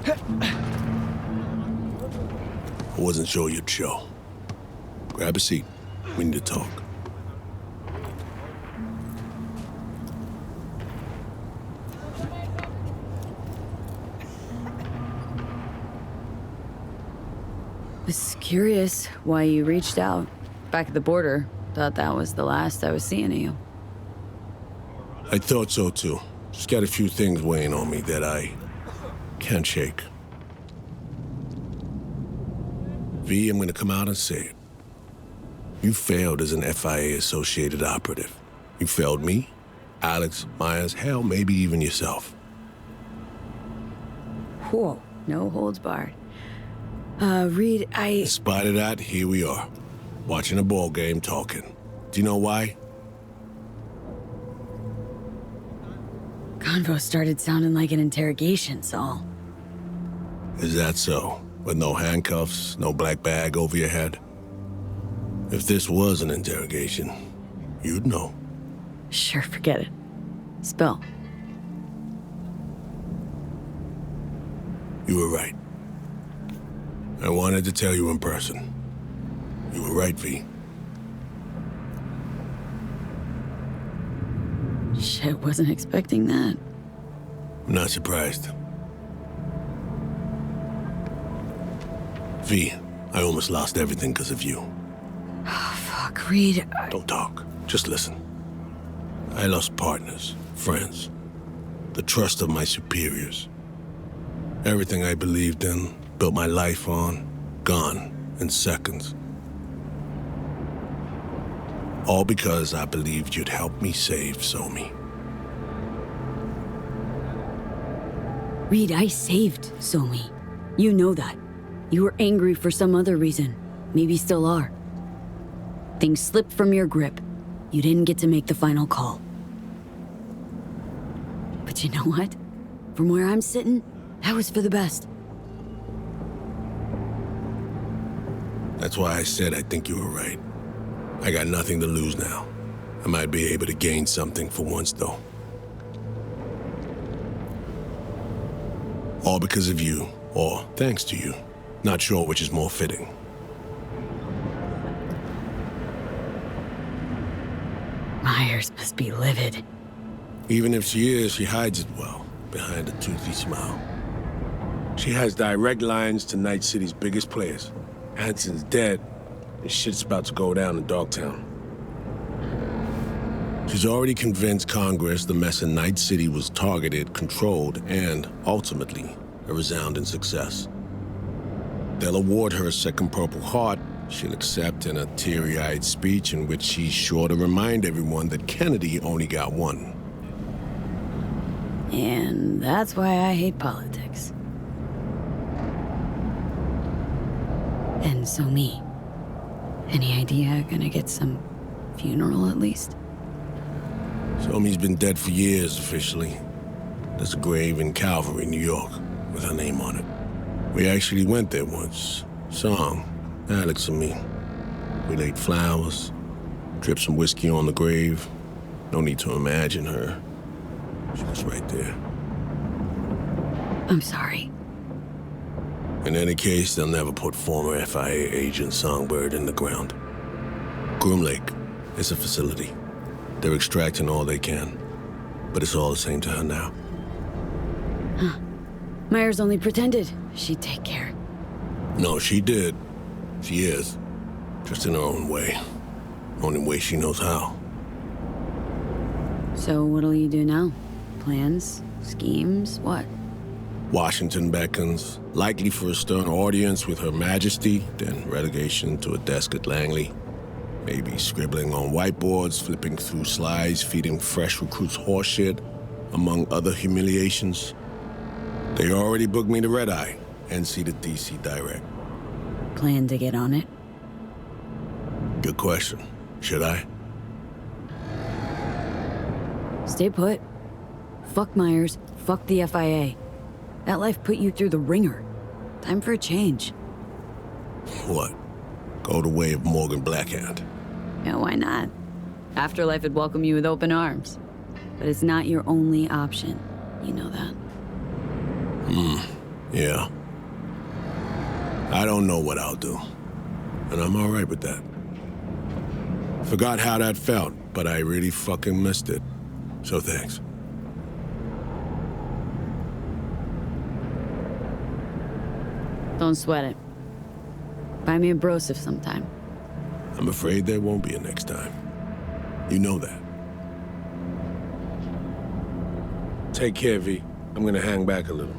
I wasn't sure you'd show. Grab a seat. We need to talk. Was curious why you reached out. Back at the border, thought that was the last I was seeing of you. I thought so too. Just got a few things weighing on me that I can't shake. V, I'm gonna come out and say it. You failed as an FIA-associated operative. You failed me, Alex, Myers, hell, maybe even yourself. Whoa, no holds barred. Reed, In spite of that, here we are. Watching a ball game, talking. Do you know why? Convo started sounding like an interrogation, Saul. Is that so? With no handcuffs, no black bag over your head? If this was an interrogation, you'd know. Sure, forget it. Spill. You were right. I wanted to tell you in person. You were right, V. Shit, wasn't expecting that. I'm not surprised. V, I almost lost everything because of you. Oh, fuck, Reed. Don't talk. Just listen. I lost partners, friends, the trust of my superiors. Everything I believed in, built my life on, gone in seconds. All because I believed you'd help me save Somi. Reed, I saved Somi. You know that. You were angry for some other reason. Maybe still are. Things slipped from your grip. You didn't get to make the final call. But you know what? From where I'm sitting, that was for the best. That's why I said I think you were right. I got nothing to lose now. I might be able to gain something for once, though. All because of you, or thanks to you. Not sure which is more fitting. Myers must be livid. Even if she is, she hides it well, behind a toothy smile. She has direct lines to Night City's biggest players. Hanson's dead, and shit's about to go down in Dogtown. She's already convinced Congress the mess in Night City was targeted, controlled, and, ultimately, a resounding success. They'll award her a second Purple Heart. She'll accept in a teary-eyed speech in which she's sure to remind everyone that Kennedy only got one. And that's why I hate politics. And so me. Any idea gonna get some funeral at least? Somi's been dead for years, officially. There's a grave in Calvary, New York, with her name on it. We actually went there once. Song, Alex and me. We laid flowers, dripped some whiskey on the grave. No need to imagine her. She was right there. I'm sorry. In any case, they'll never put former FIA agent Songbird in the ground. Groom Lake is a facility. They're extracting all they can, but it's all the same to her now. Huh. Myers only pretended she'd take care. No, she did. She is. Just in her own way. Only way she knows how. So what'll you do now? Plans? Schemes? What? Washington beckons, likely for a stern audience with Her Majesty, then relegation to a desk at Langley. Maybe scribbling on whiteboards, flipping through slides, feeding fresh recruits horseshit, among other humiliations. They already booked me to Red Eye, NC to DC direct. Plan to get on it? Good question. Should I? Stay put. Fuck Myers, fuck the FIA. That life put you through the ringer. Time for a change. What? Go the way of Morgan Blackhand? Yeah, why not? Afterlife would welcome you with open arms. But it's not your only option. You know that. Yeah. I don't know what I'll do. And I'm all right with that. Forgot how that felt, but I really fucking missed it. So thanks. Don't sweat it. Buy me a brosif sometime. I'm afraid there won't be a next time. You know that. Take care, V. I'm gonna hang back a little.